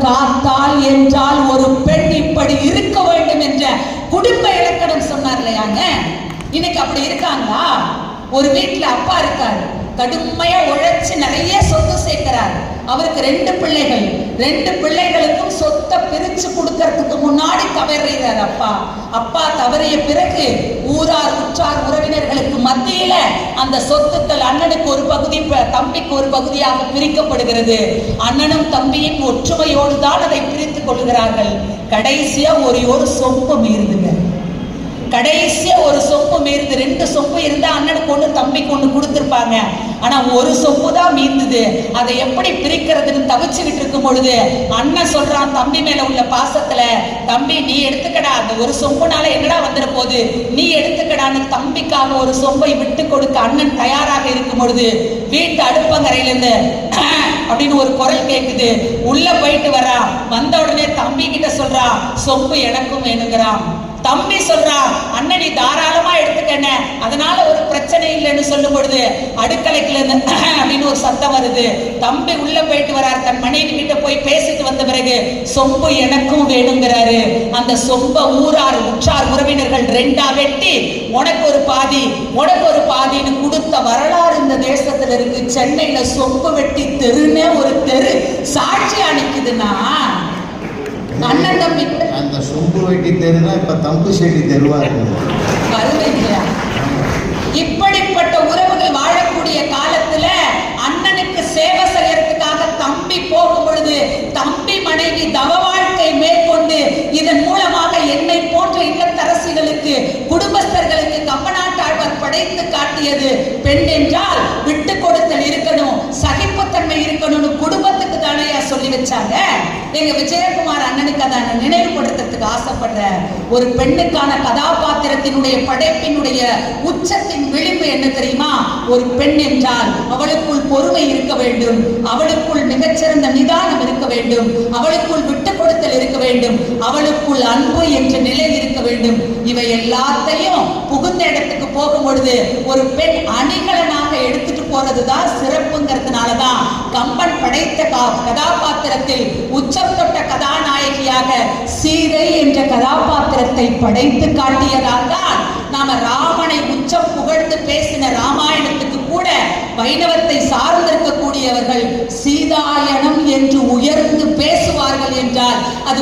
காத்தால் என்றால் ஒரு பெண் இப்படி இருக்க வேண்டும் என்ற குடும்ப இலக்கணம் சொன்னார் இல்லையாங்க. இன்னைக்கு அப்படி இருக்காங்களா? ஒரு வீட்டுல அப்பா இருக்காரு, கடுமையா உழைச்சு நிறைய சொத்து சேர்க்கிறார். அவருக்கு 2 பிள்ளைகள். 2 பிள்ளைகளுக்கும் சொத்தை பிரிச்சு கொடுக்கறதுக்கு முன்னாடி தவறுகிறார் அப்பா. அப்பா தவறிய பிறகு ஊரார் உற்றார் உறவினர்களுக்கு மத்தியில அந்த சொத்துக்கள் அண்ணனுக்கு ஒரு பகுதி, தம்பிக்கு ஒரு பகுதியாக பிரிக்கப்படுகிறது. அண்ணனும் தம்பியும் ஒற்றுமையோடு தான் அதை பிரித்துக் கொள்கிறார்கள். கடைசியா ஒரு சொம்பு மீறுதுங்க. கடைசியா ஒரு சொம்பு மீறுது. 2 சொம்பு இருந்தா அண்ணனுக்கு ஒண்ணு தம்பிக்கு ஒண்ணு கொடுத்திருப்பாங்க. ஆனா ஒரு சொம்பு தான் மீந்தது. அதை எப்படி பிரிக்கிறதுன்னு தவிச்சுக்கிட்டு இருக்கும் பொழுது அண்ணன் சொல்றான் தம்பி மேல உள்ள பாசத்துல, தம்பி நீ எடுத்துக்கடா, அந்த ஒரு சொம்புனால என்னடா வந்துட போகுது, நீ எடுத்துக்கடான்னு தம்பிக்காக ஒரு சொம்பை விட்டு கொடுக்க அண்ணன் தயாராக இருக்கும் பொழுது வீட்டு அடுப்பங்கரையில இருந்து அப்படின்னு ஒரு குரல் கேக்குது. உள்ள போயிட்டு வரா. வந்த உடனே தம்பி கிட்ட சொல்றா, சொம்பு எனக்கும் வேணுங்கிறான். தம்பி சொல்றா, அண்ணன் நீ தாராளமா எடுத்துக்கண்ண, அதனால ஒரு பிரச்சனை இல்லைன்னு சொல்லும் பொழுது அடுக்கலைக்குல இருந்து அப்படின்னு ஒரு சத்தம் வருது. தம்பி உள்ள போயிட்டு வரார். தன் மனைவி கிட்ட போய் பேசிட்டு வந்த பிறகு சொம்பு எனக்கும் வேணுங்கிறாரு. அந்த சொம்ப ஊரார் உற்றார் உறவினர்கள் 2ஆ வெட்டி உனக்கு ஒரு பாதி உனக்கு ஒரு பாதின்னு கொடுத்த வரலாறு இந்த தேசத்துல இருக்கு. சென்னையில சொம்பு வெட்டி தெருன்னே ஒரு தெரு சாட்சியா நிக்குதுன்னா அண்ணன் தம்பி அந்த சொம்பு வெட்டி தெருனா இப்ப தம்பு செடி தெருவா இருக்குது. இப்படிப்பட்ட உறவுகள் வாழக்கூடிய காலத்துல அண்ணனுக்கு சேவை செய்யறதுக்காக தம்பி போகும் பொழுது தம்பி மனைவி தவ வாழ்க்கை மேற்கொண்டு இதன் மூலமாக என்னை போன்ற இல்லத்தரசிகளுக்கு குடும்பஸ்தர்களுக்கு கம்பநாட்டாழ்வார் படைத்து காட்டியது, பெண் என்றால் விட்டு கொடுத்தல் இருக்கணும், சகிப்புத்தன்மை இருக்கணும்னு குடும்பத்துக்கு தானே சொல்லி வச்சாங்க. எங்க விஜயகுமார் அண்ணனுக்கு அதை நினைவுபடுத்துறதுக்கு ஆசைப்படுற ஒரு பெண்ணுக்கான கதாபாத்திரத்தினுடைய படைப்பினுடைய உச்சத்தின் விளிம்பு என்ன தெரியுமா? ஒரு பெண் என்றால் அவளுக்குள் பொறுமை இருக்க வேண்டும், அவளுக்குள் மிகச்சிறந்த நிதானம் இருக்க வேண்டும், அவளுக்குள் விட்டு கொடுத்தல் இருக்க வேண்டும், அவளுக்குள் அன்பு என்ற நிலை இருக்க வேண்டும். இவை எல்லாத்தையும் புகுந்த இடத்துக்கு போகும் பொழுது ஒரு பெண் அணிகலனாக எடுத்துட்டு போறதுதான் சிறப்புங்கிறதுனாலதான் கம்பன் படைத்த கதாபாத்திரத்தில் உச்சம் தொட்ட கதாநாயகியாக சீதை என்ற கதாபாத்திரத்தை படைத்து காட்டியதால் தான் நாம ராமனை உச்சம் புகழ்ந்து பேசின ராமாயணத்துக்கு கூட வைணவத்தை சார்ந்திருக்கக்கூடியவர்கள் சீதாயனம் என்று உயர்ந்து பேசுவார்கள் என்றால் அது